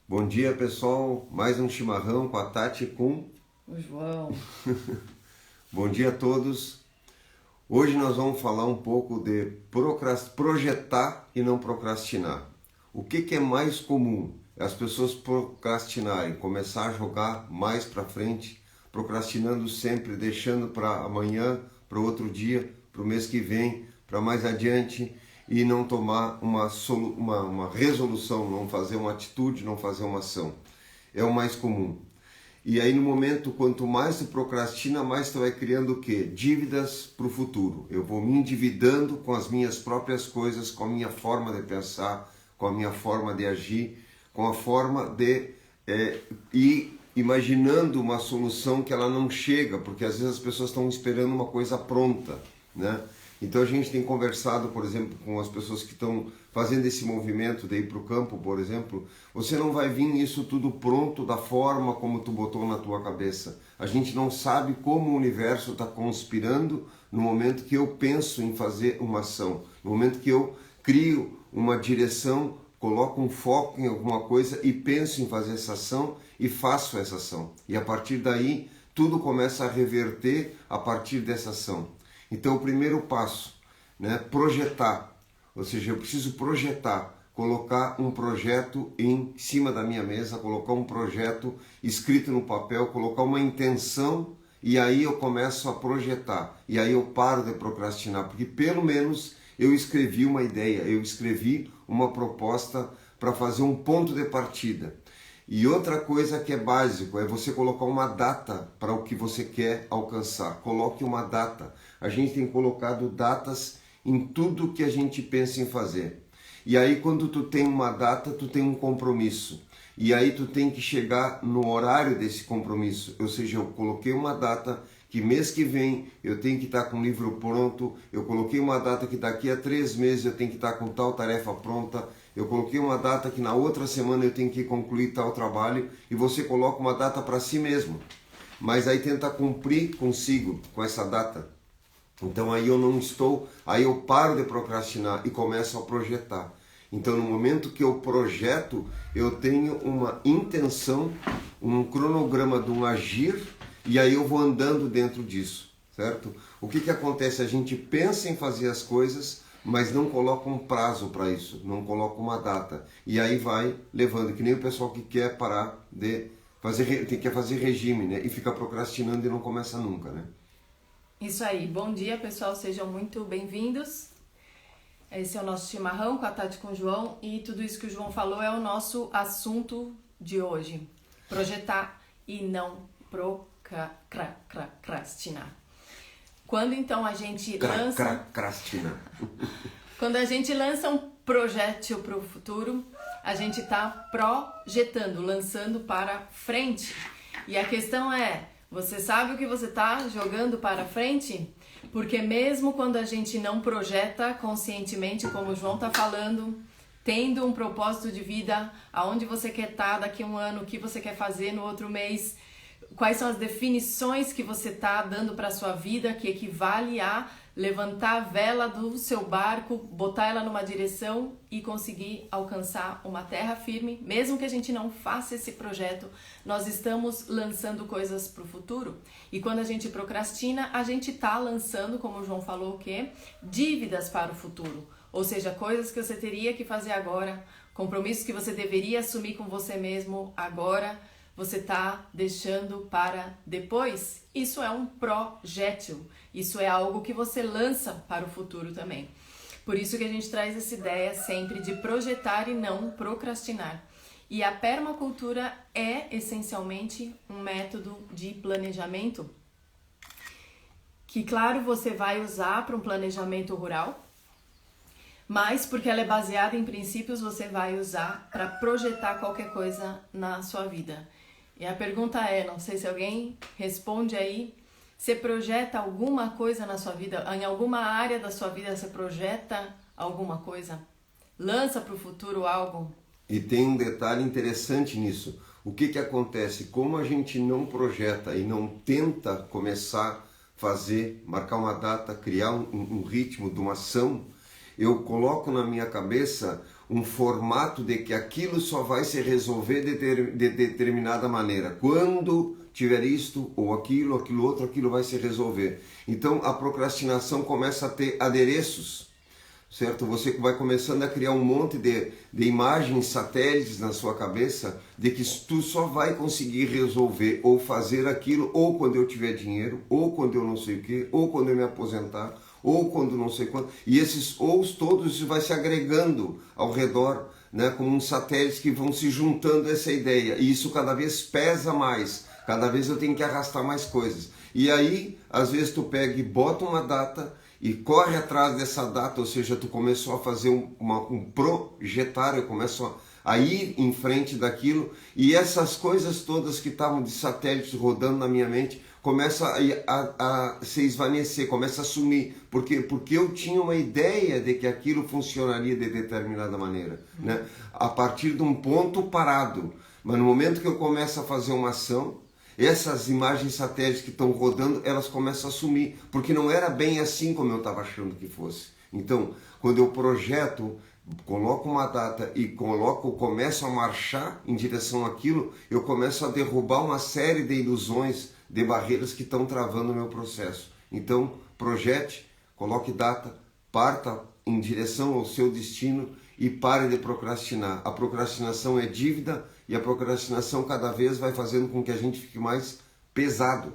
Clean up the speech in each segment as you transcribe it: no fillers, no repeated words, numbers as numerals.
Bom dia, pessoal. Mais um chimarrão com a Tati e com O João. Bom dia a todos. Hoje nós vamos falar um pouco de projetar e não procrastinar. O que é mais comum? As pessoas procrastinarem, começar a jogar mais para frente, procrastinando sempre, deixando para amanhã, para outro dia, para o mês que vem, para mais adiante, e não tomar uma resolução, não fazer uma atitude, não fazer uma ação. É o mais comum. E aí no momento, quanto mais tu procrastina, mais tu vai criando o quê? Dívidas para o futuro. Eu vou me endividando com as minhas próprias coisas, com a minha forma de pensar, com a minha forma de agir, com a forma de ir imaginando uma solução que ela não chega, porque às vezes as pessoas estão esperando uma coisa pronta, né? Então a gente tem conversado, por exemplo, com as pessoas que estão fazendo esse movimento de ir para o campo, por exemplo. Você não vai vir isso tudo pronto da forma como tu botou na tua cabeça. A gente não sabe como o universo está conspirando no momento que eu penso em fazer uma ação, no momento que eu crio uma direção, coloco um foco em alguma coisa e penso em fazer essa ação e faço essa ação. E a partir daí, tudo começa a reverter a partir dessa ação. Então, o primeiro passo, né, projetar, ou seja, eu preciso projetar, colocar um projeto em cima da minha mesa, colocar um projeto escrito no papel, colocar uma intenção e aí eu começo a projetar. E aí eu paro de procrastinar, porque pelo menos eu escrevi uma ideia, eu escrevi uma proposta para fazer um ponto de partida. E outra coisa que é básico é você colocar uma data para o que você quer alcançar. Coloque uma data. A gente tem colocado datas em tudo que a gente pensa em fazer. E aí quando tu tem uma data, tu tem um compromisso. E aí tu tem que chegar no horário desse compromisso. Ou seja, eu coloquei uma data que mês que vem eu tenho que estar com o livro pronto. Eu coloquei uma data que daqui a 3 meses eu tenho que estar com tal tarefa pronta. Eu coloquei uma data que na outra semana eu tenho que concluir tal trabalho, e você coloca uma data para si mesmo, mas aí tenta cumprir consigo com essa data. Então aí aí eu paro de procrastinar e começo a projetar. Então no momento que eu projeto, eu tenho uma intenção, um cronograma de um agir, e aí eu vou andando dentro disso, certo? O que acontece? A gente pensa em fazer as coisas, mas não coloca um prazo para isso, não coloca uma data. E aí vai levando, que nem o pessoal que quer parar de fazer, quer fazer regime, né? E fica procrastinando e não começa nunca, né? Isso aí. Bom dia, pessoal. Sejam muito bem-vindos. Esse é o nosso chimarrão com a Tati e com o João. E tudo isso que o João falou é o nosso assunto de hoje. Projetar e não procrastinar. Quando então a gente Quando a gente lança um projétil para o futuro, a gente está projetando, lançando para frente. E a questão é, você sabe o que você está jogando para frente? Porque mesmo quando a gente não projeta conscientemente, como o João está falando, tendo um propósito de vida, aonde você quer estar daqui a um ano, o que você quer fazer no outro mês, quais são as definições que você está dando para a sua vida, que equivale a levantar a vela do seu barco, botar ela numa direção e conseguir alcançar uma terra firme. Mesmo que a gente não faça esse projeto, nós estamos lançando coisas para o futuro. E quando a gente procrastina, a gente está lançando, como o João falou, o quê? Dívidas para o futuro. Ou seja, coisas que você teria que fazer agora, compromissos que você deveria assumir com você mesmo agora, você está deixando para depois. Isso é um projétil, isso é algo que você lança para o futuro também. Por isso que a gente traz essa ideia sempre de projetar e não procrastinar. E a permacultura é essencialmente um método de planejamento que, claro, você vai usar para um planejamento rural, mas porque ela é baseada em princípios, você vai usar para projetar qualquer coisa na sua vida. E a pergunta é, não sei se alguém responde aí, você projeta alguma coisa na sua vida? Em alguma área da sua vida você projeta alguma coisa? Lança para o futuro algo? E tem um detalhe interessante nisso. O que acontece? Como a gente não projeta e não tenta começar a fazer, marcar uma data, criar um ritmo de uma ação, eu coloco na minha cabeça um formato de que aquilo só vai se resolver de determinada maneira. Quando tiver isto ou aquilo outro, aquilo vai se resolver. Então a procrastinação começa a ter adereços, certo? Você vai começando a criar um monte de imagens, satélites na sua cabeça de que tu só vai conseguir resolver ou fazer aquilo ou quando eu tiver dinheiro, ou quando eu não sei o que, ou quando eu me aposentar, ou quando não sei quando. E esses ous todos vai se agregando ao redor, né, como uns satélites que vão se juntando a essa ideia. E isso cada vez pesa mais, cada vez eu tenho que arrastar mais coisas. E aí, às vezes tu pega e bota uma data e corre atrás dessa data, ou seja, tu começou a fazer um projetar, eu começo a ir em frente daquilo, e essas coisas todas que estavam de satélites rodando na minha mente, começa a se esvanecer, começa a sumir, porque eu tinha uma ideia de que aquilo funcionaria de determinada maneira, né? A partir de um ponto parado, mas no momento que eu começo a fazer uma ação, essas imagens satélites que estão rodando, elas começam a sumir, porque não era bem assim como eu estava achando que fosse. Então, quando eu projeto, coloco uma data e começo a marchar em direção àquilo, eu começo a derrubar uma série de ilusões, de barreiras que estão travando o meu processo. Então, projete, coloque data, parta em direção ao seu destino e pare de procrastinar. A procrastinação é dívida e a procrastinação cada vez vai fazendo com que a gente fique mais pesado.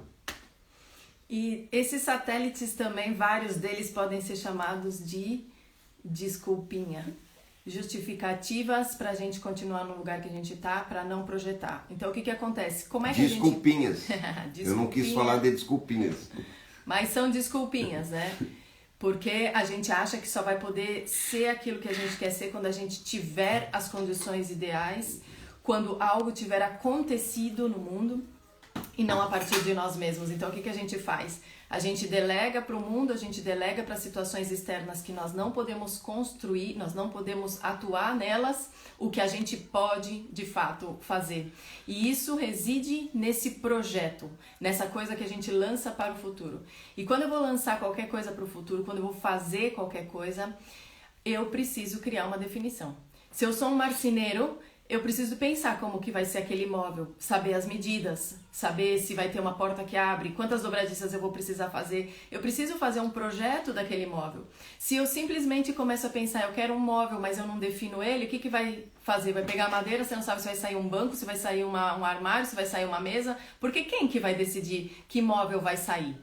E esses satélites também, vários deles podem ser chamados de desculpinha. Justificativas para a gente continuar no lugar que a gente está, para não projetar. Então, o que acontece? Como é que desculpinhas. Eu não quis falar de desculpinhas. Mas são desculpinhas, né? Porque a gente acha que só vai poder ser aquilo que a gente quer ser quando a gente tiver as condições ideais, quando algo tiver acontecido no mundo e não a partir de nós mesmos. Então, o que a gente faz? A gente delega para o mundo, a gente delega para situações externas que nós não podemos construir, nós não podemos atuar nelas, o que a gente pode, de fato, fazer. E isso reside nesse projeto, nessa coisa que a gente lança para o futuro. E quando eu vou lançar qualquer coisa para o futuro, quando eu vou fazer qualquer coisa, eu preciso criar uma definição. Se eu sou um marceneiro, eu preciso pensar como que vai ser aquele imóvel, saber as medidas, saber se vai ter uma porta que abre, quantas dobradiças eu vou precisar fazer. Eu preciso fazer um projeto daquele imóvel. Se eu simplesmente começo a pensar, eu quero um móvel, mas eu não defino ele, o que vai fazer? Vai pegar madeira, você não sabe se vai sair um banco, se vai sair um armário, se vai sair uma mesa, porque quem que vai decidir que móvel vai sair?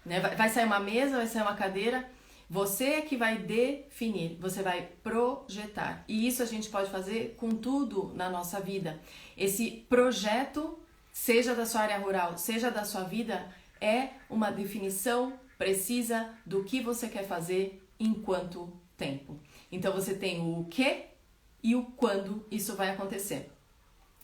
Né? Vai sair uma mesa, vai sair uma cadeira? Você é que vai definir, você vai projetar. E isso a gente pode fazer com tudo na nossa vida. Esse projeto, seja da sua área rural, seja da sua vida, é uma definição precisa do que você quer fazer em quanto tempo. Então você tem o que e o quando isso vai acontecer.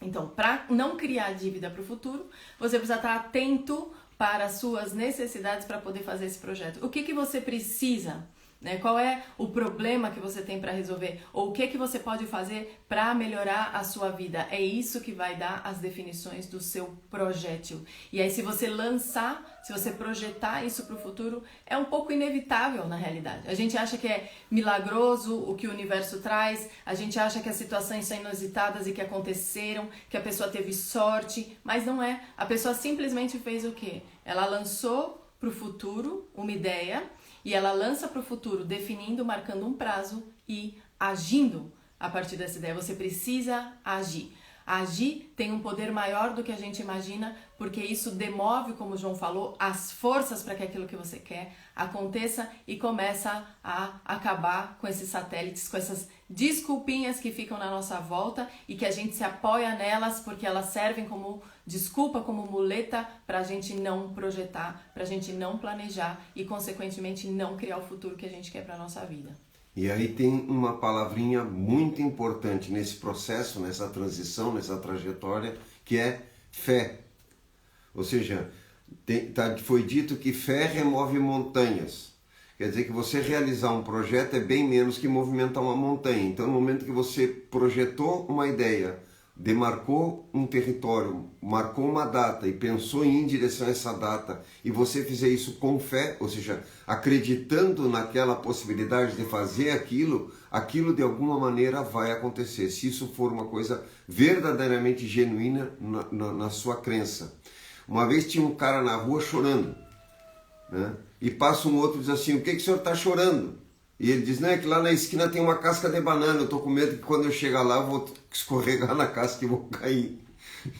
Então, para não criar dívida para o futuro, você precisa estar atento para as suas necessidades para poder fazer esse projeto. O que você precisa? Né? Qual é o problema que você tem para resolver? Ou o que você pode fazer para melhorar a sua vida? É isso que vai dar as definições do seu projétil. E aí, se você lançar, se você projetar isso para o futuro, é um pouco inevitável na realidade. A gente acha que é milagroso o que o universo traz, a gente acha que as situações são inusitadas e que aconteceram, que a pessoa teve sorte, mas não é. A pessoa simplesmente fez o quê? Ela lançou para o futuro uma ideia, e ela lança para o futuro definindo, marcando um prazo e agindo a partir dessa ideia. Você precisa agir. Agir tem um poder maior do que a gente imagina, porque isso demove, como o João falou, as forças para que aquilo que você quer aconteça e começa a acabar com esses satélites, com essas desculpinhas que ficam na nossa volta e que a gente se apoia nelas porque elas servem como desculpa, como muleta para a gente não projetar, para a gente não planejar e, consequentemente, não criar o futuro que a gente quer para a nossa vida. E aí tem uma palavrinha muito importante nesse processo, nessa transição, nessa trajetória, que é fé. Ou seja, foi dito que fé remove montanhas. Quer dizer que você realizar um projeto é bem menos que movimentar uma montanha. Então, no momento que você projetou uma ideia, demarcou um território, marcou uma data e pensou em ir em direção a essa data, e você fizer isso com fé, ou seja, acreditando naquela possibilidade de fazer aquilo, aquilo de alguma maneira vai acontecer, se isso for uma coisa verdadeiramente genuína na sua crença. Uma vez tinha um cara na rua chorando, né? E passa um outro e diz assim: o que o senhor está chorando? E ele diz: não, é que lá na esquina tem uma casca de banana, eu estou com medo que quando eu chegar lá eu vou escorregar na casca e vou cair.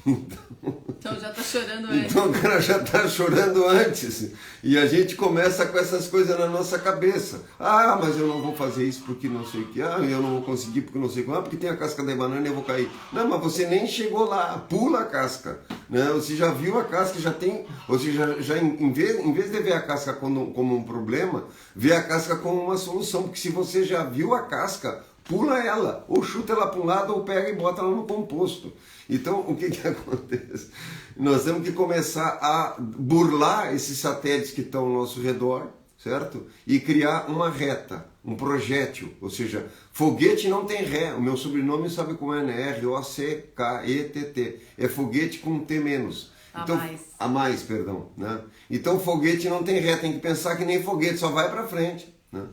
Então já está chorando antes. Então o cara já está chorando antes. E a gente começa com essas coisas na nossa cabeça. Ah, mas eu não vou fazer isso porque não sei o que. Ah, eu não vou conseguir porque não sei o que. Ah, porque tem a casca de banana e eu vou cair. Não, mas você nem chegou lá. Pula a casca. Né? Você já viu a casca, já tem... Ou seja, já em vez de ver a casca como um problema, vê a casca como uma solução. Porque se você já viu a casca, pula ela. Ou chuta ela para um lado ou pega e bota ela no composto. Então, o que acontece? Nós temos que começar a burlar esses satélites que estão ao nosso redor, certo? E criar uma reta, um projétil, ou seja, foguete não tem ré. O meu sobrenome sabe como é, né? R-O-C-K-E-T-T. É foguete com T menos. Então, a mais, perdão. Né? Então, foguete não tem ré, tem que pensar que nem foguete, só vai para frente. Né?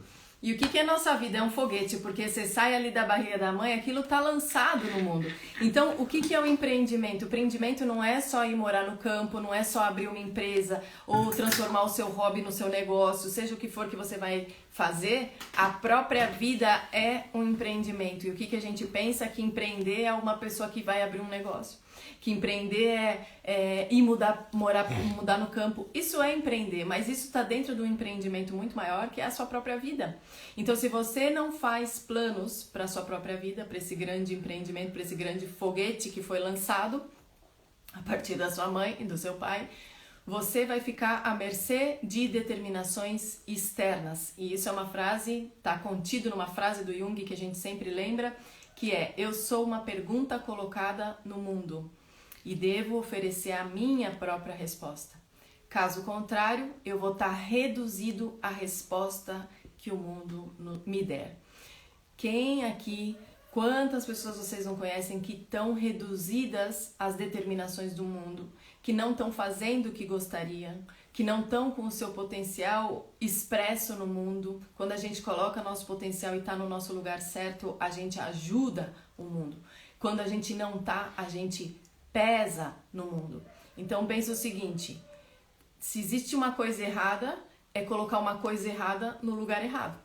E o que é nossa vida? É um foguete, porque você sai ali da barriga da mãe, aquilo está lançado no mundo. Então, o que é o empreendimento? O empreendimento não é só ir morar no campo, não é só abrir uma empresa ou transformar o seu hobby no seu negócio, seja o que for que você vai fazer, a própria vida é um empreendimento. E o que a gente pensa? Que empreender é uma pessoa que vai abrir um negócio. Que empreender é ir mudar no campo. Isso é empreender, mas isso está dentro de um empreendimento muito maior, que é a sua própria vida. Então, se você não faz planos para a sua própria vida, para esse grande empreendimento, para esse grande foguete que foi lançado a partir da sua mãe e do seu pai, você vai ficar à mercê de determinações externas. E isso é uma frase, está contido numa frase do Jung que a gente sempre lembra, que é: eu sou uma pergunta colocada no mundo e devo oferecer a minha própria resposta. Caso contrário, eu vou estar reduzido à resposta que o mundo me der. Quem aqui, quantas pessoas vocês não conhecem que estão reduzidas às determinações do mundo, que não estão fazendo o que gostariam, que não estão com o seu potencial expresso no mundo? Quando a gente coloca nosso potencial e está no nosso lugar certo, a gente ajuda o mundo. Quando a gente não está, a gente pesa no mundo. Então pensa o seguinte: se existe uma coisa errada, é colocar uma coisa errada no lugar errado.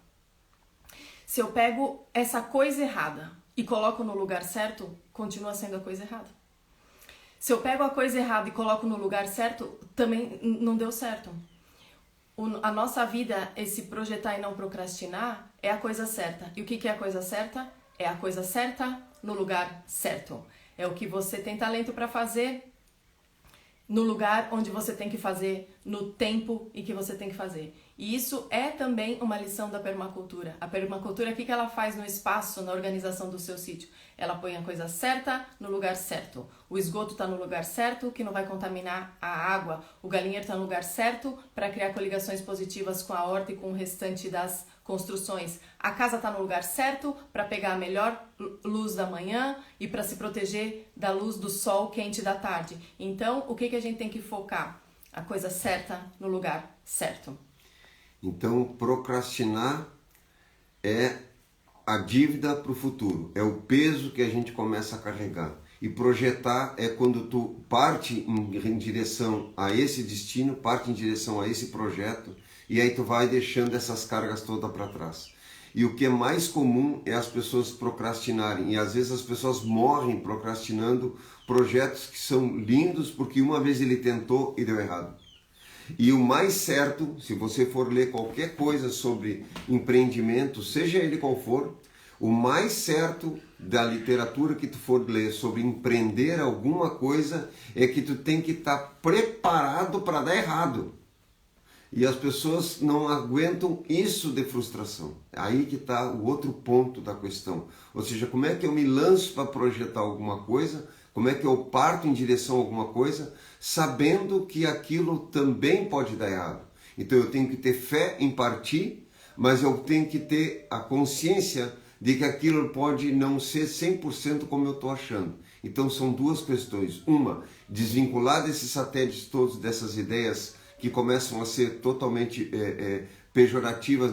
Se eu pego essa coisa errada e coloco no lugar certo, continua sendo a coisa errada. Se eu pego a coisa errada e coloco no lugar certo, também não deu certo. A nossa vida, esse projetar e não procrastinar, é a coisa certa. E o que é a coisa certa? É a coisa certa no lugar certo. É o que você tem talento para fazer, no lugar onde você tem que fazer, no tempo em que você tem que fazer. E isso é também uma lição da permacultura. A permacultura, o que ela faz no espaço, na organização do seu sítio? Ela põe a coisa certa no lugar certo. O esgoto está no lugar certo, que não vai contaminar a água. O galinheiro está no lugar certo para criar coligações positivas com a horta e com o restante das construções. A casa está no lugar certo para pegar a melhor luz da manhã e para se proteger da luz do sol quente da tarde. Então, o que a gente tem que focar? A coisa certa no lugar certo. Então, procrastinar é a dívida para o futuro, é o peso que a gente começa a carregar. E projetar é quando tu parte em direção a esse destino, parte em direção a esse projeto, e aí tu vai deixando essas cargas todas para trás. E o que é mais comum é as pessoas procrastinarem, e às vezes as pessoas morrem procrastinando projetos que são lindos porque uma vez ele tentou e deu errado. E o mais certo, se você for ler qualquer coisa sobre empreendimento, seja ele qual for, o mais certo da literatura que tu for ler sobre empreender alguma coisa é que tu tem que estar preparado para dar errado. E as pessoas não aguentam isso de frustração. Aí que está o outro ponto da questão. Ou seja, como é que eu me lanço para projetar alguma coisa, como é que eu parto em direção a alguma coisa, sabendo que aquilo também pode dar errado. Então eu tenho que ter fé em partir, mas eu tenho que ter a consciência de que aquilo pode não ser 100% como eu estou achando. Então são duas questões. Uma, desvincular desses satélites todos, dessas ideias que começam a ser totalmente pejorativas,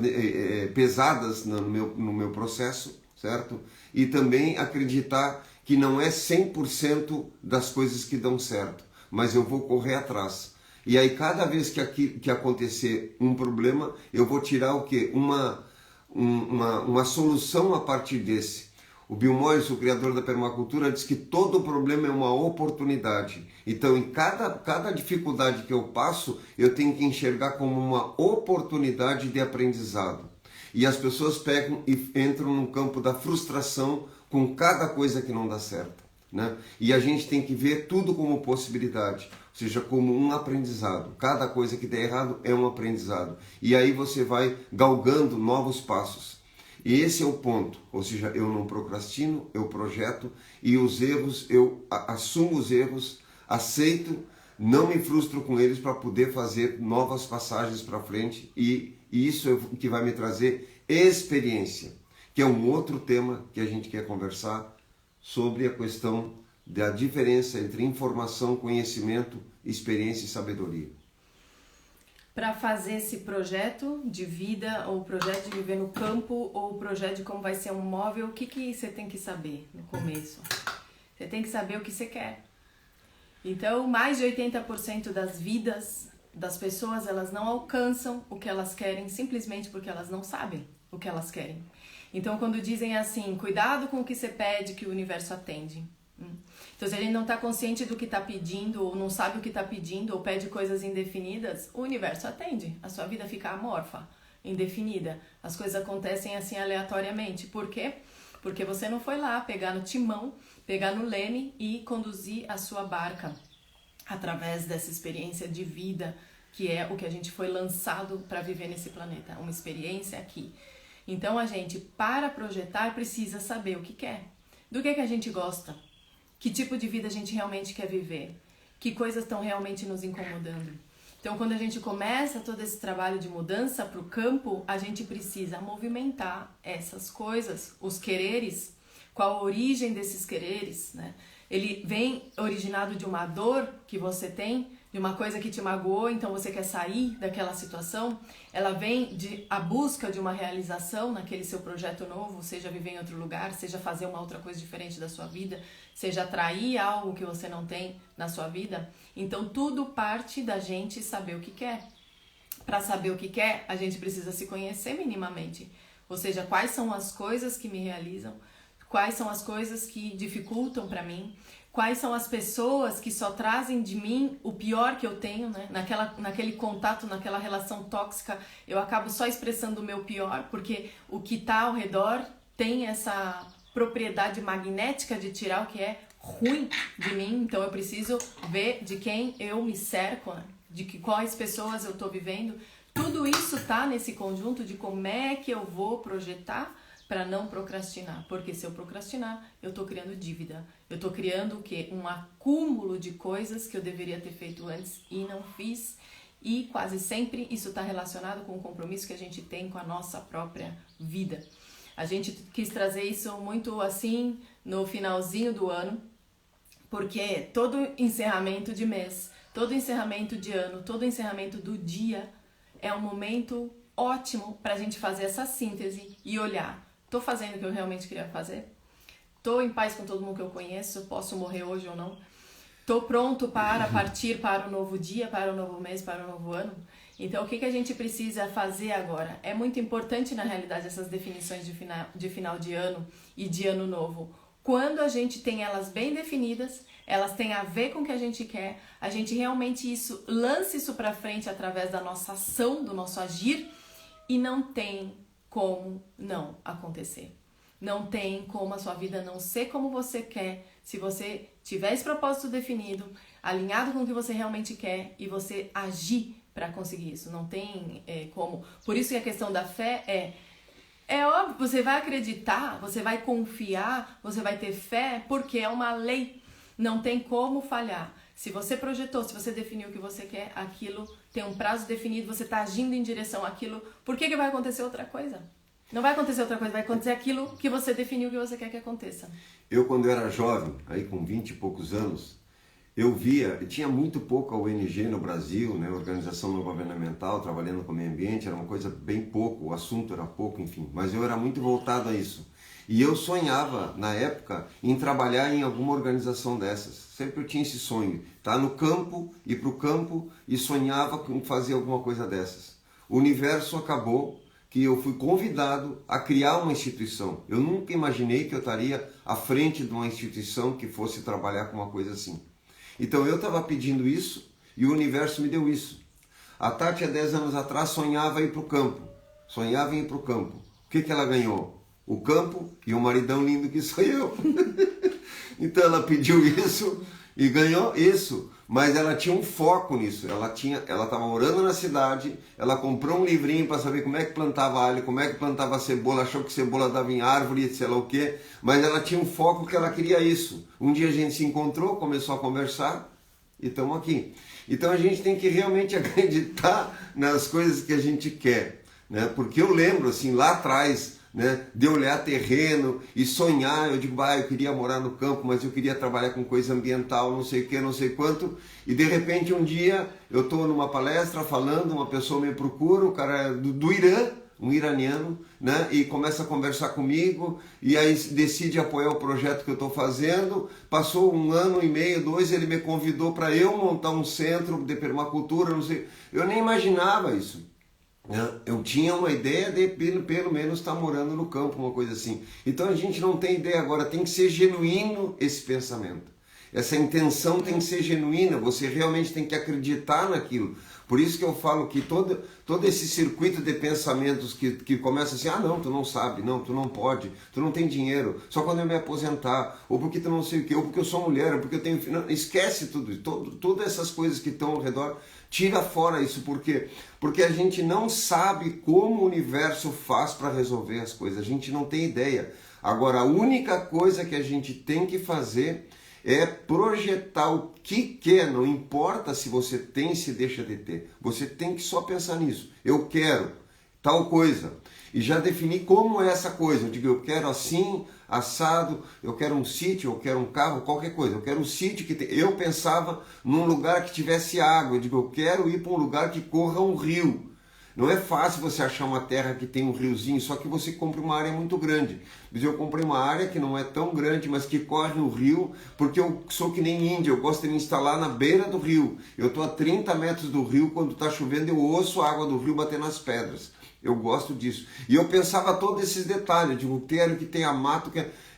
pesadas no meu processo, certo? E também acreditar que não é 100% das coisas que dão certo, mas eu vou correr atrás. E aí cada vez que acontecer um problema, eu vou tirar o quê? Uma solução a partir desse. O Bill Moyers, o criador da permacultura, diz que todo problema é uma oportunidade. Então, em cada dificuldade que eu passo, eu tenho que enxergar como uma oportunidade de aprendizado. E as pessoas pegam e entram no campo da frustração com cada coisa que não dá certo, né? E a gente tem que ver tudo como possibilidade, ou seja, como um aprendizado. Cada coisa que der errado é um aprendizado. E aí você vai galgando novos passos. E esse é o ponto, ou seja, eu não procrastino, eu projeto, e os erros, eu assumo os erros, aceito, não me frustro com eles para poder fazer novas passagens para frente, e isso é o que vai me trazer experiência, que é um outro tema que a gente quer conversar sobre a questão da diferença entre informação, conhecimento, experiência e sabedoria. Para fazer esse projeto de vida, ou projeto de viver no campo, ou projeto de como vai ser um móvel, o que você tem que saber no começo? Você tem que saber o que você quer. Então, mais de 80% das vidas das pessoas, elas não alcançam o que elas querem simplesmente porque elas não sabem o que elas querem. Então, quando dizem assim, cuidado com o que você pede que o universo atende. Então, se a gente não está consciente do que está pedindo, ou não sabe o que está pedindo, ou pede coisas indefinidas, o universo atende. A sua vida fica amorfa, indefinida. As coisas acontecem assim aleatoriamente. Por quê? Porque você não foi lá pegar no timão, pegar no leme e conduzir a sua barca através dessa experiência de vida, que é o que a gente foi lançado para viver nesse planeta. Uma experiência aqui. Então, a gente, para projetar, precisa saber o que quer. Do que a gente gosta. Que tipo de vida a gente realmente quer viver? Que coisas estão realmente nos incomodando? Então, quando a gente começa todo esse trabalho de mudança para o campo, a gente precisa movimentar essas coisas, os quereres, qual a origem desses quereres, né? Ele vem originado de uma dor que você tem, de uma coisa que te magoou, então você quer sair daquela situação. Ela vem de a busca de uma realização naquele seu projeto novo, seja viver em outro lugar, seja fazer uma outra coisa diferente da sua vida, seja atrair algo que você não tem na sua vida. Então tudo parte da gente saber o que quer. Para saber o que quer, a gente precisa se conhecer minimamente. Ou seja, quais são as coisas que me realizam, quais são as coisas que dificultam para mim, quais são as pessoas que só trazem de mim o pior que eu tenho, né? Naquele contato, naquela relação tóxica, eu acabo só expressando o meu pior, porque o que está ao redor tem essa propriedade magnética de tirar o que é ruim de mim. Então eu preciso ver de quem eu me cerco, né? De quais pessoas eu estou vivendo. Tudo isso está nesse conjunto de como é que eu vou projetar para não procrastinar, porque se eu procrastinar, eu estou criando dívida, eu estou criando o quê? Um acúmulo de coisas que eu deveria ter feito antes e não fiz, e quase sempre isso está relacionado com o compromisso que a gente tem com a nossa própria vida. A gente quis trazer isso muito assim no finalzinho do ano, porque todo encerramento de mês, todo encerramento de ano, todo encerramento do dia é um momento ótimo para a gente fazer essa síntese e olhar. Estou fazendo o que eu realmente queria fazer? Estou em paz com todo mundo que eu conheço? Posso morrer hoje ou não? Estou pronto para partir para o novo dia, para o novo mês, para o novo ano? Então, o que a gente precisa fazer agora? É muito importante, na realidade, essas definições de final de ano e de ano novo. Quando a gente tem elas bem definidas, elas têm a ver com o que a gente quer, a gente realmente lance isso para frente através da nossa ação, do nosso agir, e não tem como não acontecer. Não tem como a sua vida não ser como você quer, se você tiver esse propósito definido, alinhado com o que você realmente quer e você agir para conseguir isso. Não tem como. Por isso que a questão da fé é óbvio, você vai acreditar, você vai confiar, você vai ter fé, porque é uma lei. Não tem como falhar. Se você projetou, se você definiu o que você quer, aquilo tem um prazo definido, você está agindo em direção àquilo, por que vai acontecer outra coisa? Não vai acontecer outra coisa, vai acontecer aquilo que você definiu que você quer que aconteça. Eu, quando era jovem, aí com 20 e poucos anos, eu tinha muito pouca ONG no Brasil, né, organização não governamental, trabalhando com o meio ambiente, era uma coisa bem pouco, o assunto era pouco, enfim, mas eu era muito voltado a isso. E eu sonhava, na época, em trabalhar em alguma organização dessas. Sempre eu tinha esse sonho, estar no campo, ir para o campo e sonhava com fazer alguma coisa dessas. O universo acabou que eu fui convidado a criar uma instituição. Eu nunca imaginei que eu estaria à frente de uma instituição que fosse trabalhar com uma coisa assim. Então eu estava pedindo isso e o universo me deu isso. A Tati, há 10 anos atrás, sonhava ir para o campo. Sonhava em ir para o campo. O que ela ganhou? O campo e o maridão lindo que sou eu. Então ela pediu isso e ganhou isso. Mas ela tinha um foco nisso. Ela estava morando na cidade, ela comprou um livrinho para saber como é que plantava alho, como é que plantava cebola, achou que cebola dava em árvore, sei lá o quê. Mas ela tinha um foco que ela queria isso. Um dia a gente se encontrou, começou a conversar e estamos aqui. Então a gente tem que realmente acreditar nas coisas que a gente quer, né? Porque eu lembro, assim, lá atrás, né, de olhar terreno e sonhar, eu digo, eu queria morar no campo, mas eu queria trabalhar com coisa ambiental, não sei o que, não sei quanto, e de repente um dia eu estou numa palestra falando, uma pessoa me procura, o cara é do Irã, um iraniano, né, e começa a conversar comigo, e aí decide apoiar o projeto que eu estou fazendo. Passou 1 ano e meio, 2, ele me convidou para eu montar um centro de permacultura, não sei, eu nem imaginava isso. Eu tinha uma ideia de pelo menos estar morando no campo, uma coisa assim. Então a gente não tem ideia agora, tem que ser genuíno esse pensamento. Essa intenção tem que ser genuína, você realmente tem que acreditar naquilo. Por isso que eu falo que todo esse circuito de pensamentos que começa assim, não, tu não sabe, não, tu não pode, tu não tem dinheiro, só quando eu me aposentar, ou porque tu não sei o que, ou porque eu sou mulher, ou porque eu tenho... Não, esquece todas essas coisas que estão ao redor, tira fora isso. Por quê? Porque a gente não sabe como o universo faz para resolver as coisas, a gente não tem ideia. Agora, a única coisa que a gente tem que fazer é projetar o que quer, não importa se você tem, se deixa de ter. Você tem que só pensar nisso. Eu quero tal coisa. E já definir como é essa coisa. Eu digo, eu quero assim, assado, eu quero um sítio, eu quero um carro, qualquer coisa. Eu quero um sítio que... Eu pensava num lugar que tivesse água. Eu digo, eu quero ir para um lugar que corra um rio. Não é fácil você achar uma terra que tem um riozinho, só que você compra uma área muito grande. Mas eu comprei uma área que não é tão grande, mas que corre o rio, porque eu sou que nem índio, eu gosto de me instalar na beira do rio. Eu estou a 30 metros do rio, quando está chovendo eu ouço a água do rio bater nas pedras. Eu gosto disso. E eu pensava todos esses detalhes, eu digo, quero que tenha mato,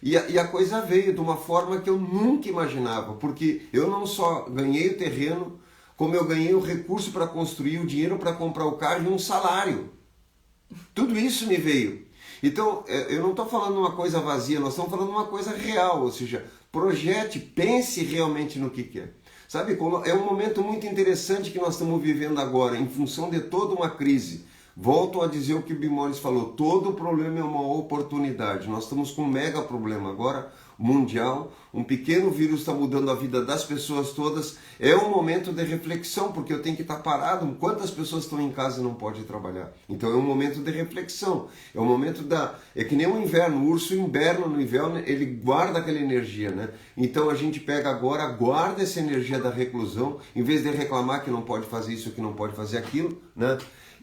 E a coisa veio de uma forma que eu nunca imaginava, porque eu não só ganhei o terreno, como eu ganhei o recurso para construir, o dinheiro para comprar o carro e um salário. Tudo isso me veio. Então, eu não estou falando uma coisa vazia, nós estamos falando uma coisa real, ou seja, projete, pense realmente no que quer. Sabe, é um momento muito interessante que nós estamos vivendo agora, em função de toda uma crise. Volto a dizer o que o Bimones falou, todo problema é uma oportunidade. Nós estamos com um mega problema agora, mundial, um pequeno vírus está mudando a vida das pessoas todas. É um momento de reflexão, porque eu tenho que estar parado. Quantas pessoas estão em casa e não podem trabalhar? Então é um momento de reflexão, é um momento é que nem o inverno, o urso inverno no inverno, ele guarda aquela energia, né? Então a gente pega agora, guarda essa energia da reclusão, em vez de reclamar que não pode fazer isso, que não pode fazer aquilo, né?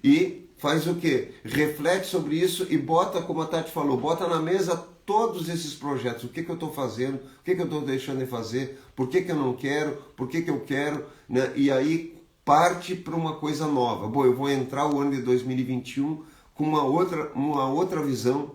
E faz o quê? Reflete sobre isso e bota, como a Tati falou, bota na mesa todos esses projetos. O que eu estou fazendo, o que eu estou deixando de fazer, por que eu não quero, por que eu quero, né? E aí parte para uma coisa nova. Bom, eu vou entrar o ano de 2021 com uma outra visão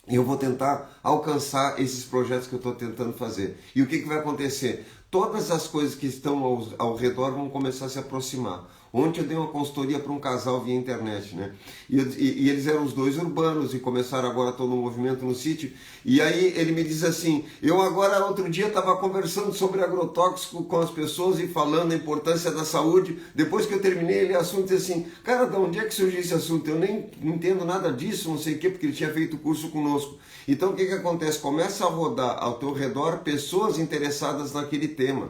e eu vou tentar alcançar esses projetos que eu estou tentando fazer. E o que vai acontecer? Todas as coisas que estão ao redor vão começar a se aproximar. Ontem eu dei uma consultoria para um casal via internet, né? E eles eram os dois urbanos e começaram agora todo um movimento no sítio. E aí ele me diz assim, eu agora outro dia estava conversando sobre agrotóxico com as pessoas e falando a importância da saúde. Depois que eu terminei ele assunto, disse assim, cara, de onde é que surgiu esse assunto? Eu nem entendo nada disso, não sei o quê, porque ele tinha feito curso conosco. Então o que acontece? Começa a rodar ao teu redor pessoas interessadas naquele tema.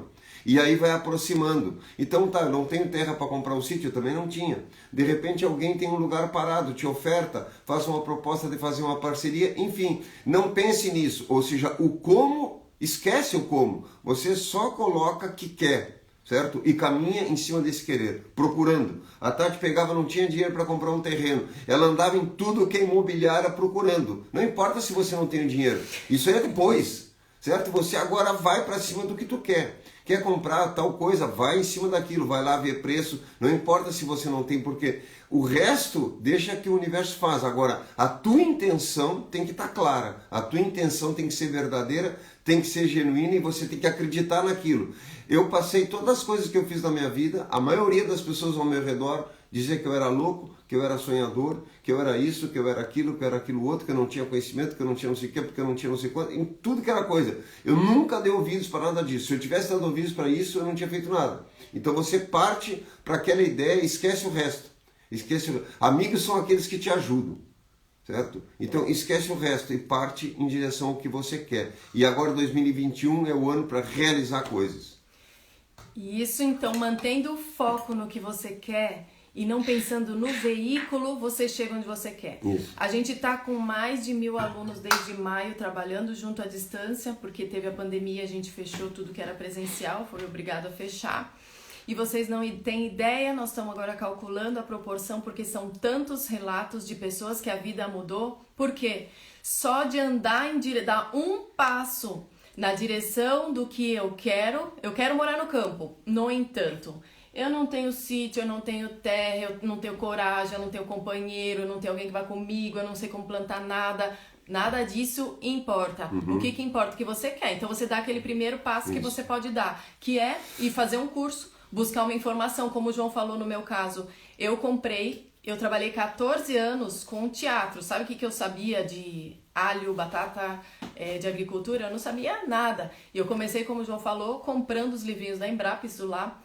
E aí vai aproximando. Então tá, eu não tenho terra para comprar um sítio, eu também não tinha. De repente alguém tem um lugar parado, te oferta, faz uma proposta de fazer uma parceria, enfim, não pense nisso. Ou seja, o como, esquece o como. Você só coloca que quer, certo? E caminha em cima desse querer, procurando. A Tati pegava, não tinha dinheiro para comprar um terreno. Ela andava em tudo que é imobiliária procurando. Não importa se você não tem dinheiro. Isso aí é depois, certo? Você agora vai para cima do que tu quer. Quer comprar tal coisa, vai em cima daquilo, vai lá ver preço. Não importa se você não tem, porque o resto deixa que o universo faz. Agora, a tua intenção tem que estar clara. A tua intenção tem que ser verdadeira, tem que ser genuína e você tem que acreditar naquilo. Eu passei todas as coisas que eu fiz na minha vida, a maioria das pessoas ao meu redor dizia que eu era louco, que eu era sonhador, que eu era isso, que eu era aquilo, que eu era aquilo outro, que eu não tinha conhecimento, que eu não tinha não sei o que, porque eu não tinha não sei quanto, em tudo que era coisa. Eu nunca dei ouvidos para nada disso. Se eu tivesse dado ouvidos para isso, eu não tinha feito nada. Então você parte para aquela ideia e esquece o resto. Amigos são aqueles que te ajudam, certo? Então esquece o resto e parte em direção ao que você quer. E agora 2021 é o ano para realizar coisas. Isso, então, mantendo o foco no que você quer e não pensando no veículo, você chega onde você quer. Isso. A gente está com mais de 1.000 alunos desde maio trabalhando junto à distância, porque teve a pandemia, a gente fechou tudo que era presencial, foi obrigado a fechar. E vocês não têm ideia, nós estamos agora calculando a proporção, porque são tantos relatos de pessoas que a vida mudou. Por quê? Só de andar dar um passo na direção do que eu quero morar no campo. No entanto, eu não tenho sítio, eu não tenho terra, eu não tenho coragem, eu não tenho companheiro, eu não tenho alguém que vá comigo, eu não sei como plantar nada. Nada disso importa. O que importa? O que você quer. Então você dá aquele primeiro passo que você pode dar, que é ir fazer um curso, buscar uma informação, como o João falou no meu caso. Eu trabalhei 14 anos com teatro. Sabe o que eu sabia de alho, batata, de agricultura? Eu não sabia nada. E eu comecei, como o João falou, comprando os livrinhos da Embrapes lá,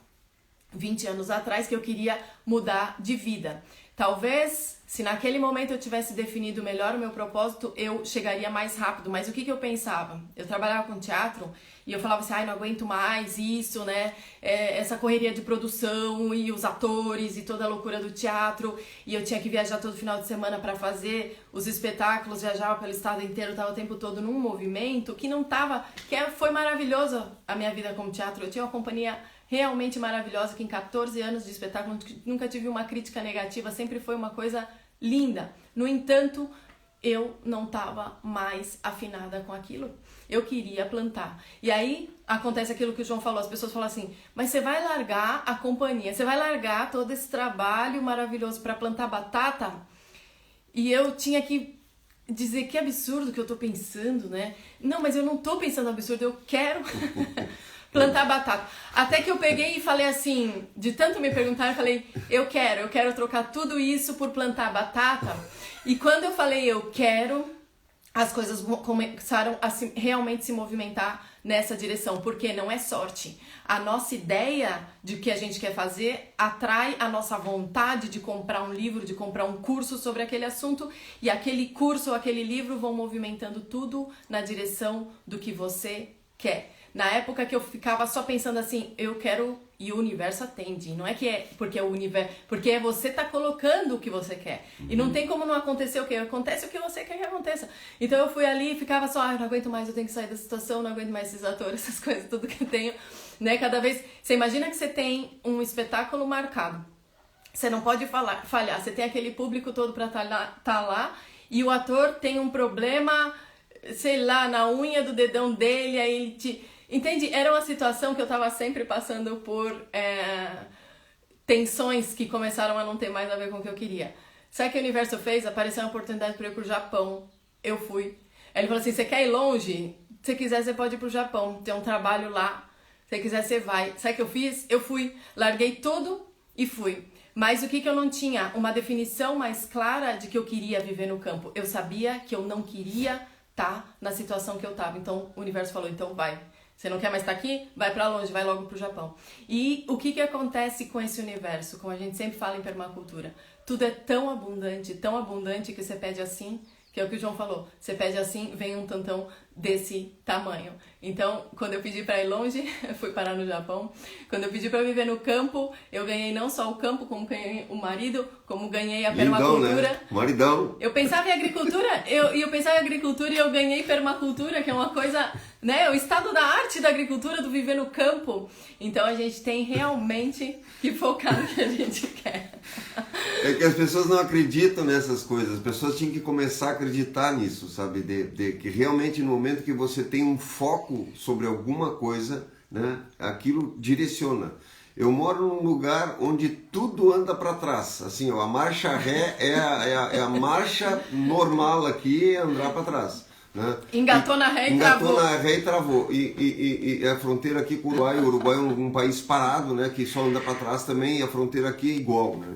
20 anos atrás, que eu queria mudar de vida. Talvez, se naquele momento eu tivesse definido melhor o meu propósito, eu chegaria mais rápido. Mas o que eu pensava? Eu trabalhava com teatro e eu falava assim, não aguento mais isso, né? Essa correria de produção e os atores e toda a loucura do teatro. E eu tinha que viajar todo final de semana para fazer os espetáculos, viajava pelo estado inteiro, estava o tempo todo num movimento que não estava... Foi maravilhoso a minha vida como teatro. Eu tinha uma companhia realmente maravilhosa, que em 14 anos de espetáculo nunca tive uma crítica negativa, sempre foi uma coisa linda. No entanto, eu não estava mais afinada com aquilo. Eu queria plantar. E aí acontece aquilo que o João falou, as pessoas falam assim, mas você vai largar a companhia, você vai largar todo esse trabalho maravilhoso para plantar batata? E eu tinha que dizer que absurdo que eu tô pensando, né? Não, mas eu não tô pensando absurdo, eu quero... plantar batata. Até que eu peguei e falei assim, de tanto me perguntar, eu falei, eu quero trocar tudo isso por plantar batata. E quando eu falei eu quero, as coisas começaram a realmente se movimentar nessa direção, porque não é sorte. A nossa ideia de que a gente quer fazer atrai a nossa vontade de comprar um livro, de comprar um curso sobre aquele assunto, e aquele curso ou aquele livro vão movimentando tudo na direção do que você quer. Na época que eu ficava só pensando assim, eu quero, e o universo atende. Não é que é porque é o universo, porque é você tá colocando o que você quer. E não tem como não acontecer o que acontece, o que você quer que aconteça. Então eu fui ali e ficava só, eu não aguento mais, eu tenho que sair da situação, não aguento mais esses atores, essas coisas, tudo que eu tenho, né? Cada vez, você imagina que você tem um espetáculo marcado. Você não pode falhar, você tem aquele público todo pra tá lá, e o ator tem um problema, sei lá, na unha do dedão dele, aí ele te... Entende? Era uma situação que eu tava sempre passando por tensões que começaram a não ter mais a ver com o que eu queria. Sabe o que o universo fez? Apareceu uma oportunidade para eu ir pro Japão. Eu fui. Aí ele falou assim, você quer ir longe? Se quiser, você pode ir pro Japão. Tem um trabalho lá. Se quiser, você vai. Sabe o que eu fiz? Eu fui. Larguei tudo e fui. Mas o que eu não tinha? Uma definição mais clara de que eu queria viver no campo. Eu sabia que eu não queria estar na situação que eu tava. Então, o universo falou, então vai. Você não quer mais estar aqui? Vai pra longe, vai logo pro Japão. E o que acontece com esse universo? Como a gente sempre fala em permacultura, tudo é tão abundante que você pede assim, que é o que o João falou, você pede assim, vem um tantão desse tamanho. Então, quando eu pedi para ir longe, fui parar no Japão. Quando eu pedi para viver no campo, eu ganhei não só o campo, como ganhei o marido, como ganhei a permacultura. Lindão, né? Maridão. Eu pensava em agricultura, eu pensava em agricultura e eu ganhei permacultura, que é uma coisa, né? O estado da arte da agricultura, do viver no campo. Então a gente tem realmente que focar no que a gente quer. É que as pessoas não acreditam nessas coisas, as pessoas tinham que começar a acreditar nisso, sabe? De que realmente no momento que você tem um foco sobre alguma coisa, né? Aquilo direciona. Eu moro num lugar onde tudo anda para trás, assim, ó, a marcha ré é a marcha normal aqui, é andar para trás. Né? Engatou na ré e travou. Engatou na ré e travou. E a fronteira aqui com o Uruguai é um país parado, né? Que só anda para trás também, e a fronteira aqui é igual. Né?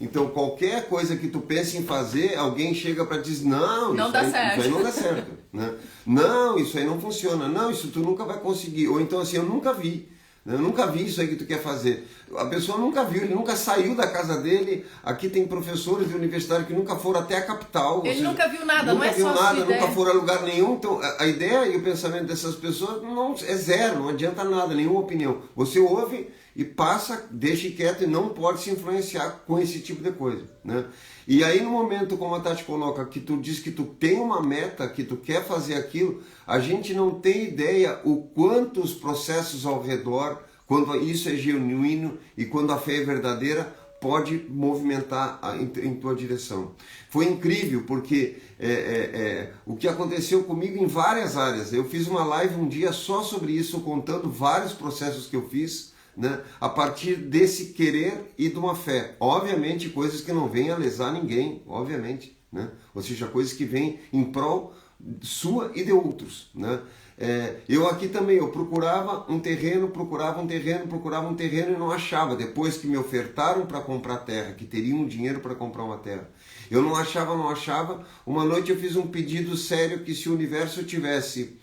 Então qualquer coisa que tu pense em fazer, alguém chega para dizer, não, não dá certo. Isso aí não dá certo. Né? Não, isso aí não funciona. Não, isso tu nunca vai conseguir. Ou então assim, eu nunca vi. Eu nunca vi isso aí que tu quer fazer. A pessoa nunca viu, ele nunca saiu da casa dele. Aqui tem professores de universidade que nunca foram até a capital. Ele nunca viu nada, nunca não é viu só nada, a sua nunca foram a lugar nenhum. Então a ideia e o pensamento dessas pessoas não, é zero, não adianta nada, nenhuma opinião. Você ouve e passa, deixa quieto e não pode se influenciar com esse tipo de coisa. Né? E aí no momento, como a Tati coloca, que tu diz que tu tem uma meta, que tu quer fazer aquilo, a gente não tem ideia o quanto os processos ao redor, quando isso é genuíno e quando a fé é verdadeira, pode movimentar em tua direção. Foi incrível porque o que aconteceu comigo em várias áreas. Eu fiz uma live um dia só sobre isso, contando vários processos que eu fiz, né, a partir desse querer e de uma fé. Obviamente, coisas que não vêm a lesar ninguém, obviamente. Né? Ou seja, coisas que vêm em prol sua e de outros. Né? Eu aqui também, eu procurava um terreno e não achava. Depois que me ofertaram para comprar terra, que teriam dinheiro para comprar uma terra, eu não achava. Uma noite eu fiz um pedido sério que se o universo tivesse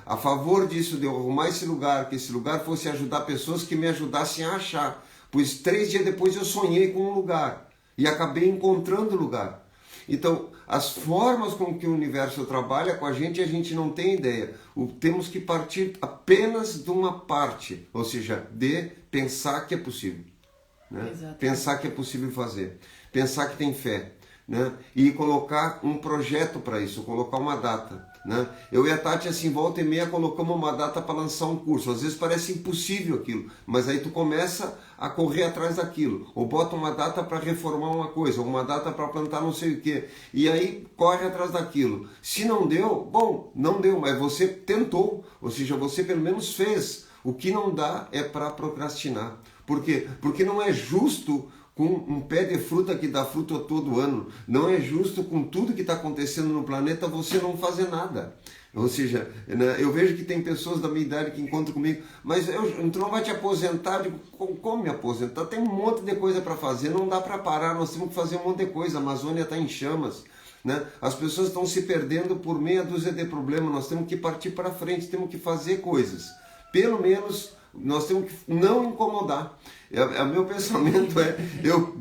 a favor disso, de eu arrumar esse lugar, que esse lugar fosse ajudar pessoas que me ajudassem a achar. Pois 3 dias depois eu sonhei com um lugar e acabei encontrando o lugar. Então, as formas com que o universo trabalha com a gente não tem ideia. Temos que partir apenas de uma parte, ou seja, de pensar que é possível. Né? Pensar que é possível fazer. Pensar que tem fé. Né? E colocar um projeto para isso, colocar uma data. Né? Eu e a Tati, assim, volta e meia, colocamos uma data para lançar um curso. Às vezes parece impossível aquilo, mas aí tu começa a correr atrás daquilo. Ou bota uma data para reformar uma coisa, ou uma data para plantar não sei o que. E aí corre atrás daquilo. Se não deu, bom, não deu, mas você tentou. Ou seja, você pelo menos fez. O que não dá é para procrastinar. Por quê? Porque não é justo com um pé de fruta que dá fruto todo ano. Não é justo com tudo que está acontecendo no planeta você não fazer nada. Ou seja, eu vejo que tem pessoas da minha idade que encontram comigo, mas tu não vai te aposentar? Eu digo, como me aposentar? Tem um monte de coisa para fazer, não dá para parar, nós temos que fazer um monte de coisa, a Amazônia está em chamas. Né? As pessoas estão se perdendo por meia dúzia de problemas, nós temos que partir para frente, temos que fazer coisas. Pelo menos nós temos que não incomodar. O meu pensamento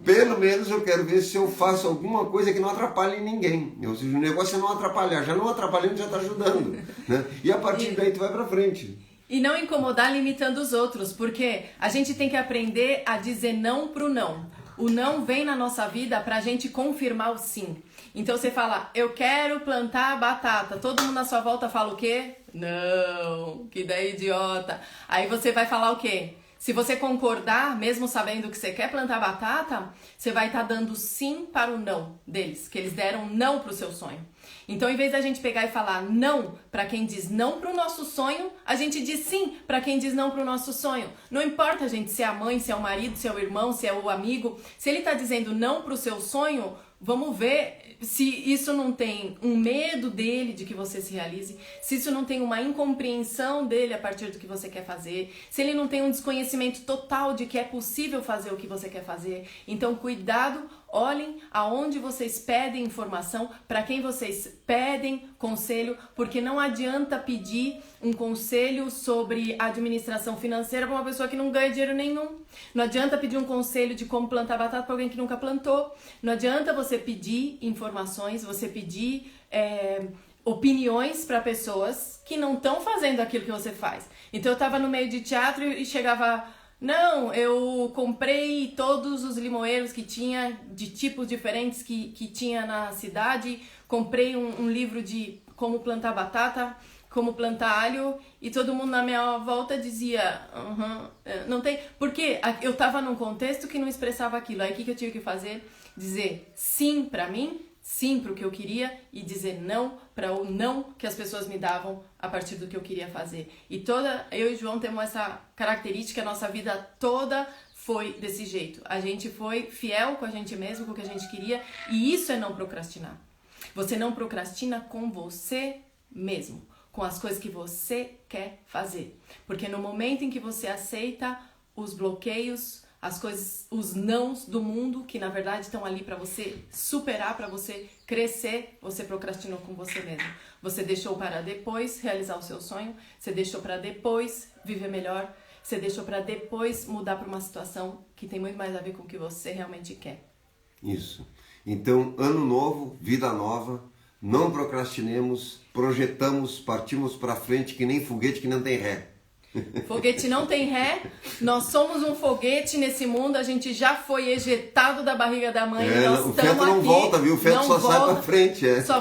pelo menos eu quero ver se eu faço alguma coisa que não atrapalhe ninguém. Ou seja, o negócio é não atrapalhar. Já não atrapalhando, já está ajudando. Né? E a partir daí tu vai para frente. E não incomodar limitando os outros, porque a gente tem que aprender a dizer não pro não. O não vem na nossa vida pra gente confirmar o sim. Então você fala, eu quero plantar batata. Todo mundo na sua volta fala o quê? Não, que ideia idiota. Aí você vai falar o quê? Se você concordar, mesmo sabendo que você quer plantar batata, você vai estar dando sim para o não deles, que eles deram não para o seu sonho. Então, em vez da gente pegar e falar não para quem diz não para o nosso sonho, a gente diz sim para quem diz não para o nosso sonho. Não importa, gente, se é a mãe, se é o marido, se é o irmão, se é o amigo. Se ele está dizendo não para o seu sonho, vamos ver se isso não tem um medo dele de que você se realize, se isso não tem uma incompreensão dele a partir do que você quer fazer, se ele não tem um desconhecimento total de que é possível fazer o que você quer fazer. Então, cuidado, olhem aonde vocês pedem informação, para quem vocês pedem conselho, porque não adianta pedir um conselho sobre administração financeira para uma pessoa que não ganha dinheiro nenhum. Não adianta pedir um conselho de como plantar batata para alguém que nunca plantou. Não adianta você pedir informações, você pedir opiniões para pessoas que não estão fazendo aquilo que você faz. Então eu estava no meio de teatro e chegava, não, eu comprei todos os limoeiros que tinha, de tipos diferentes que tinha na cidade, comprei um livro de como plantar batata, como plantar alho, e todo mundo na minha volta dizia, não tem, porque eu estava num contexto que não expressava aquilo. Aí o que eu tive que fazer? Dizer sim para mim, sim para o que eu queria, e dizer não para o não que as pessoas me davam a partir do que eu queria fazer. E eu e o João temos essa característica, a nossa vida toda foi desse jeito. A gente foi fiel com a gente mesmo, com o que a gente queria, e isso é não procrastinar. Você não procrastina com você mesmo, com as coisas que você quer fazer. Porque no momento em que você aceita os bloqueios, as coisas, os nãos do mundo, que na verdade estão ali para você superar, para você crescer, você procrastinou com você mesmo. Você deixou para depois realizar o seu sonho, você deixou para depois viver melhor, você deixou para depois mudar para uma situação que tem muito mais a ver com o que você realmente quer. Isso. Então, ano novo, vida nova, não procrastinemos, projetamos, partimos para frente que nem foguete que não tem ré. Foguete não tem ré, nós somos um foguete nesse mundo, a gente já foi ejetado da barriga da mãe, nós o feto não aqui, volta, viu? O feto só volta, sai pra frente. Só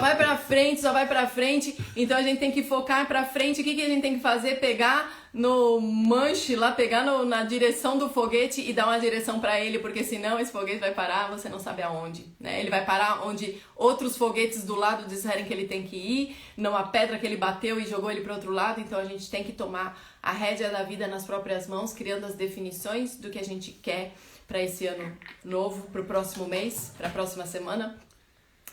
vai pra frente, então a gente tem que focar pra frente. O que a gente tem que fazer? Pegar no manche lá, pegar na direção do foguete e dar uma direção pra ele, porque senão esse foguete vai parar, você não sabe aonde, né? Ele vai parar onde outros foguetes do lado disserem que ele tem que ir, numa pedra que ele bateu e jogou ele pro outro lado. Então a gente tem que tomar a rédea da vida nas próprias mãos, criando as definições do que a gente quer para esse ano novo, para o próximo mês, para a próxima semana.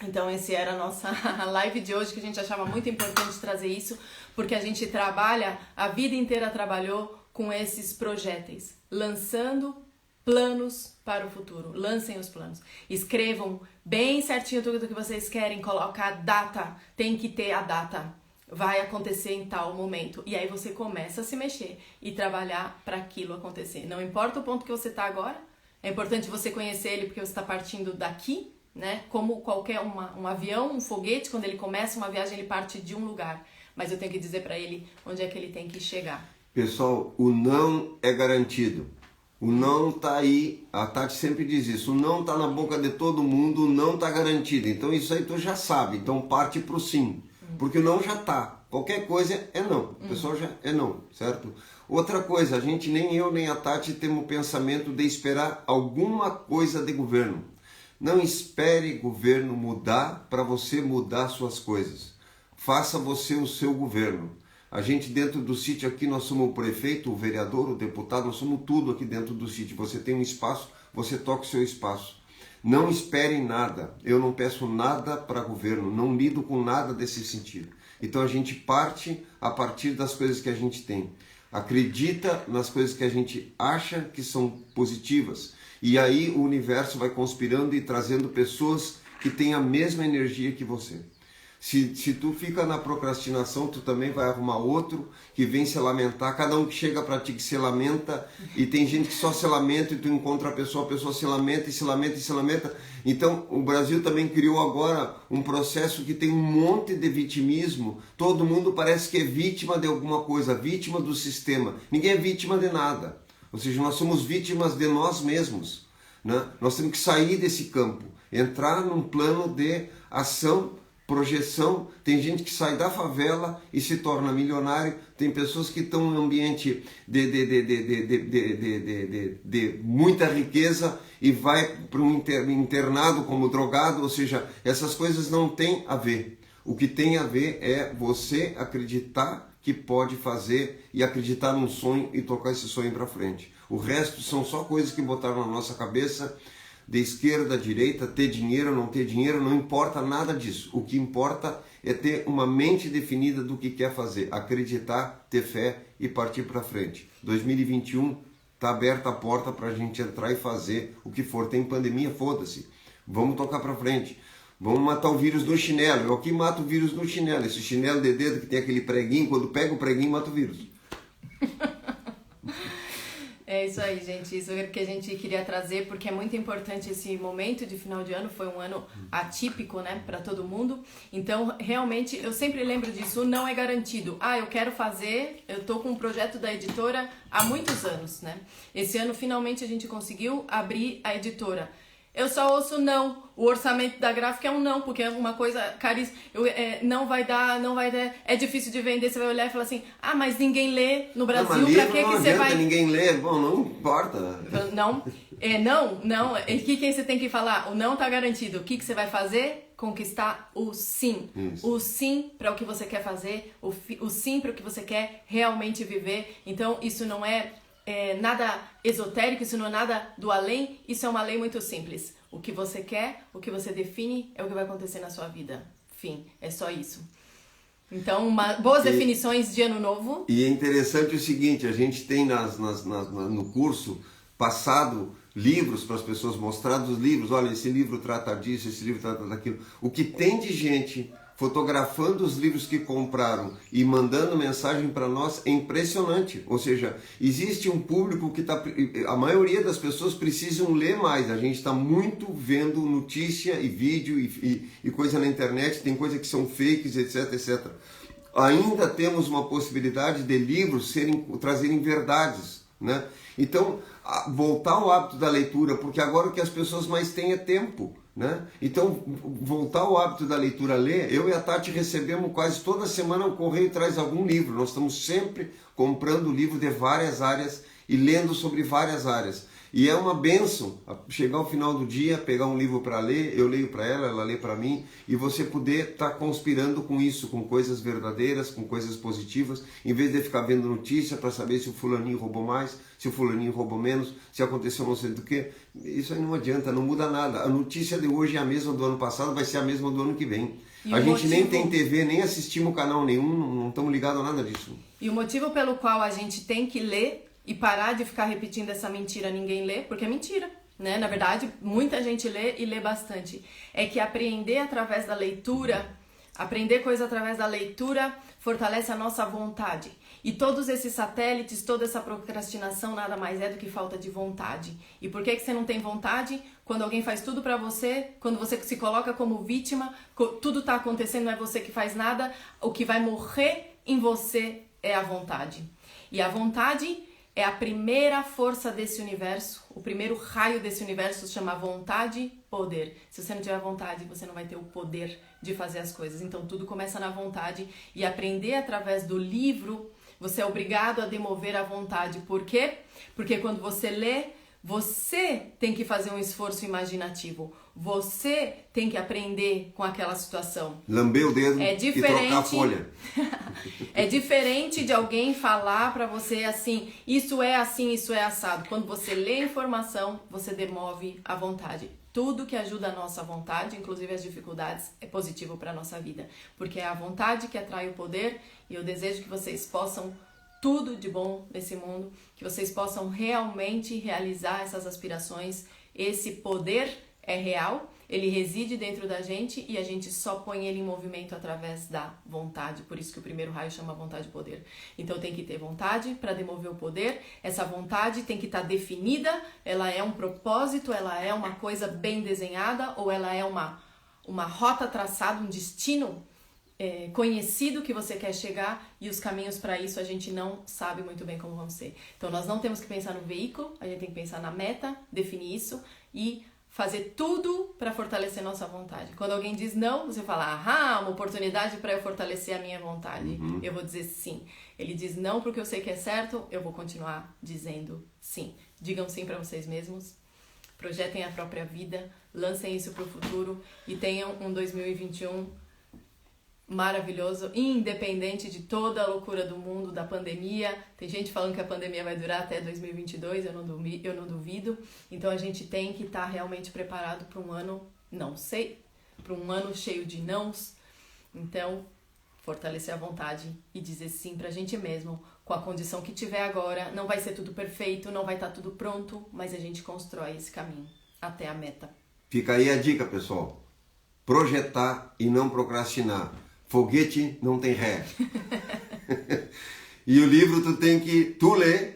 Então esse era a nossa live de hoje, que a gente achava muito importante trazer isso, porque a gente trabalha, a vida inteira trabalhou com esses projéteis, lançando planos para o futuro. Lancem os planos, escrevam bem certinho tudo o que vocês querem, coloca a data, tem que ter a data. Vai acontecer em tal momento. E aí você começa a se mexer e trabalhar para aquilo acontecer. Não importa o ponto que você está agora, é importante você conhecer ele porque você está partindo daqui, né? Como qualquer um avião, um foguete, quando ele começa uma viagem, ele parte de um lugar. Mas eu tenho que dizer para ele onde é que ele tem que chegar. Pessoal, o não é garantido. O não tá aí, a Tati sempre diz isso, o não tá na boca de todo mundo, o não tá garantido. Então isso aí tu já sabe, então parte pro sim. Porque o não já tá. Qualquer coisa é não. O pessoal já é não, certo? Outra coisa, a gente, nem eu nem a Tati, temos o pensamento de esperar alguma coisa de governo. Não espere governo mudar para você mudar suas coisas. Faça você o seu governo. A gente dentro do sítio aqui, nós somos o prefeito, o vereador, o deputado, nós somos tudo aqui dentro do sítio. Você tem um espaço, você toca o seu espaço. Não esperem nada, eu não peço nada para governo, não lido com nada desse sentido. Então a gente parte a partir das coisas que a gente tem. Acredita nas coisas que a gente acha que são positivas. E aí o universo vai conspirando e trazendo pessoas que têm a mesma energia que você. Se tu fica na procrastinação, tu também vai arrumar outro que vem se lamentar. Cada um que chega para ti que se lamenta, e tem gente que só se lamenta e tu encontra a pessoa se lamenta e se lamenta e se lamenta. Então o Brasil também criou agora um processo que tem um monte de vitimismo. Todo mundo parece que é vítima de alguma coisa, vítima do sistema. Ninguém é vítima de nada. Ou seja, nós somos vítimas de nós mesmos, né? Nós temos que sair desse campo, entrar num plano de ação, projeção. Tem gente que sai da favela e se torna milionário. Tem pessoas que estão em um ambiente de muita riqueza e vai para um internado como drogado. Ou seja, essas coisas não têm a ver. O que tem a ver é você acreditar que pode fazer e acreditar num sonho e tocar esse sonho para frente. O resto são só coisas que botaram na nossa cabeça, de esquerda, direita, ter dinheiro, não ter dinheiro, não importa nada disso. O que importa é ter uma mente definida do que quer fazer, acreditar, ter fé e partir para frente. 2021 está aberta a porta para a gente entrar e fazer o que for. Tem pandemia, foda-se. Vamos tocar para frente. Vamos matar o vírus no chinelo. Eu aqui mato o vírus no chinelo. Esse chinelo de dedo que tem aquele preguinho, quando pega o preguinho, mata o vírus. É isso aí, gente. Isso é o que a gente queria trazer, porque é muito importante esse momento de final de ano. Foi um ano atípico, né, para todo mundo. Então, realmente, eu sempre lembro disso. Não é garantido. Eu quero fazer. Eu tô com um projeto da editora há muitos anos, né? Esse ano, finalmente, a gente conseguiu abrir a editora. Eu só ouço não. O orçamento da gráfica é um não, porque é uma coisa caríssima. Não vai dar, é difícil de vender. Você vai olhar e falar assim, mas ninguém lê no Brasil, pra que você vai... Ninguém lê, bom, não importa. Não, o que você tem que falar? O não tá garantido. O que você vai fazer? Conquistar o sim. Isso. O sim para o que você quer fazer, o sim para o que você quer realmente viver. Então, isso não é nada esotérico, isso não é nada do além, isso é uma lei muito simples. O que você quer, o que você define, é o que vai acontecer na sua vida. Fim, é só isso. Então, boas definições de ano novo. E é interessante o seguinte, a gente tem no curso passado livros para as pessoas, mostrados os livros, olha, esse livro trata disso, esse livro trata daquilo. O que tem de gente fotografando os livros que compraram e mandando mensagem para nós é impressionante. Ou seja, existe um público que a maioria das pessoas precisam ler mais. A gente está muito vendo notícia e vídeo e coisa na internet, tem coisa que são fakes, etc, etc. Ainda temos uma possibilidade de livros trazerem verdades, né? Então, voltar ao hábito da leitura, porque agora o que as pessoas mais têm é tempo, né? Então, voltar ao hábito da leitura, ler. Eu e a Tati recebemos quase toda semana, o correio traz algum livro. Nós estamos sempre comprando livro de várias áreas e lendo sobre várias áreas. E é uma bênção chegar ao final do dia, pegar um livro para ler, eu leio para ela lê para mim, e você poder estar conspirando com isso, com coisas verdadeiras, com coisas positivas, em vez de ficar vendo notícia para saber se o fulaninho roubou mais, se o fulaninho roubou menos, se aconteceu não sei do que. Isso aí não adianta, não muda nada. A notícia de hoje é a mesma do ano passado, vai ser a mesma do ano que vem. A gente nem tem TV, nem assistimos canal nenhum, não estamos ligados a nada disso. E o motivo pelo qual a gente tem que ler e parar de ficar repetindo essa mentira, ninguém lê, porque é mentira, né? Na verdade, muita gente lê e lê bastante. É que aprender através da leitura, aprender coisa através da leitura, fortalece a nossa vontade. E todos esses satélites, toda essa procrastinação nada mais é do que falta de vontade. E por que você não tem vontade? Quando alguém faz tudo pra você, quando você se coloca como vítima, tudo tá acontecendo, não é você que faz nada, o que vai morrer em você é a vontade. E a vontade é a primeira força desse universo, o primeiro raio desse universo se chama vontade, poder. Se você não tiver vontade, você não vai ter o poder de fazer as coisas. Então tudo começa na vontade, e aprender através do livro, você é obrigado a demover a vontade. Por quê? Porque quando você lê, você tem que fazer um esforço imaginativo. Você tem que aprender com aquela situação. Lamber o dedo e trocar a folha. É diferente de alguém falar pra você assim, isso é assado. Quando você lê a informação, você demove a vontade. Tudo que ajuda a nossa vontade, inclusive as dificuldades, é positivo para a nossa vida. Porque é a vontade que atrai o poder, e eu desejo que vocês possam tudo de bom nesse mundo, que vocês possam realmente realizar essas aspirações. Esse poder é real, ele reside dentro da gente e a gente só põe ele em movimento através da vontade. Por isso que o primeiro raio chama vontade e poder. Então tem que ter vontade para demover o poder. Essa vontade tem que estar definida, ela é um propósito, ela é uma coisa bem desenhada, ou ela é uma rota traçada, um destino conhecido que você quer chegar, e os caminhos para isso a gente não sabe muito bem como vão ser. Então nós não temos que pensar no veículo, a gente tem que pensar na meta, definir isso e fazer tudo para fortalecer nossa vontade. Quando alguém diz não, você fala, uma oportunidade para eu fortalecer a minha vontade. Eu vou dizer sim. Ele diz não porque eu sei que é certo, eu vou continuar dizendo sim. Digam sim para vocês mesmos, projetem a própria vida, lancem isso para o futuro e tenham um 2021 maravilhoso, independente de toda a loucura do mundo, da pandemia. Tem gente falando que a pandemia vai durar até 2022, eu não duvido. Então a gente tem que estar realmente preparado para um ano, para um ano cheio de nãos. Então, fortalecer a vontade e dizer sim pra gente mesmo, com a condição que tiver agora. Não vai ser tudo perfeito, não vai estar tudo pronto, mas a gente constrói esse caminho até a meta. Fica aí a dica, pessoal. Projetar e não procrastinar. Foguete não tem ré. E o livro tu lê,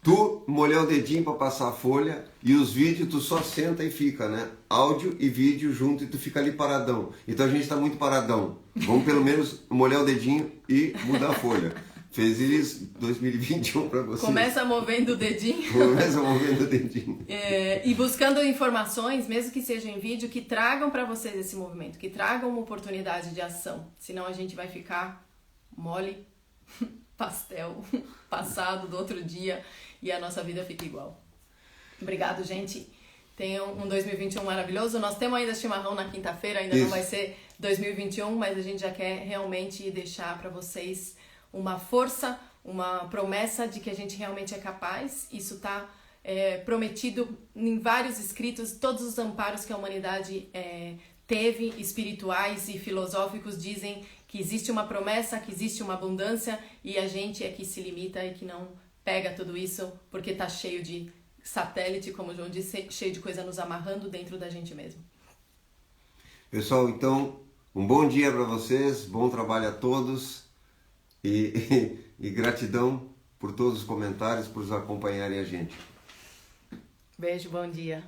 Tu molhar o dedinho para passar a folha e os vídeos tu só senta e fica, né? Áudio e vídeo junto e tu fica ali paradão. Então a gente está muito paradão. Vamos pelo menos molhar o dedinho e mudar a folha. Fez isso 2021 para vocês. Começa movendo o dedinho. Começa movendo o dedinho. E buscando informações, mesmo que seja em vídeo, que tragam para vocês esse movimento, que tragam uma oportunidade de ação. Senão a gente vai ficar mole, pastel, passado do outro dia e a nossa vida fica igual. Obrigado, gente. Tenham um 2021 maravilhoso. Nós temos ainda chimarrão na quinta-feira, ainda não vai ser 2021, mas a gente já quer realmente deixar para vocês uma força, uma promessa de que a gente realmente é capaz. Isso está prometido em vários escritos, todos os amparos que a humanidade teve, espirituais e filosóficos, dizem que existe uma promessa, que existe uma abundância, e a gente é que se limita e que não pega tudo isso porque está cheio de satélite, como o João disse, cheio de coisa nos amarrando dentro da gente mesmo. Pessoal, então, um bom dia para vocês, bom trabalho a todos e gratidão por todos os comentários, por acompanharem a gente. Beijo, bom dia.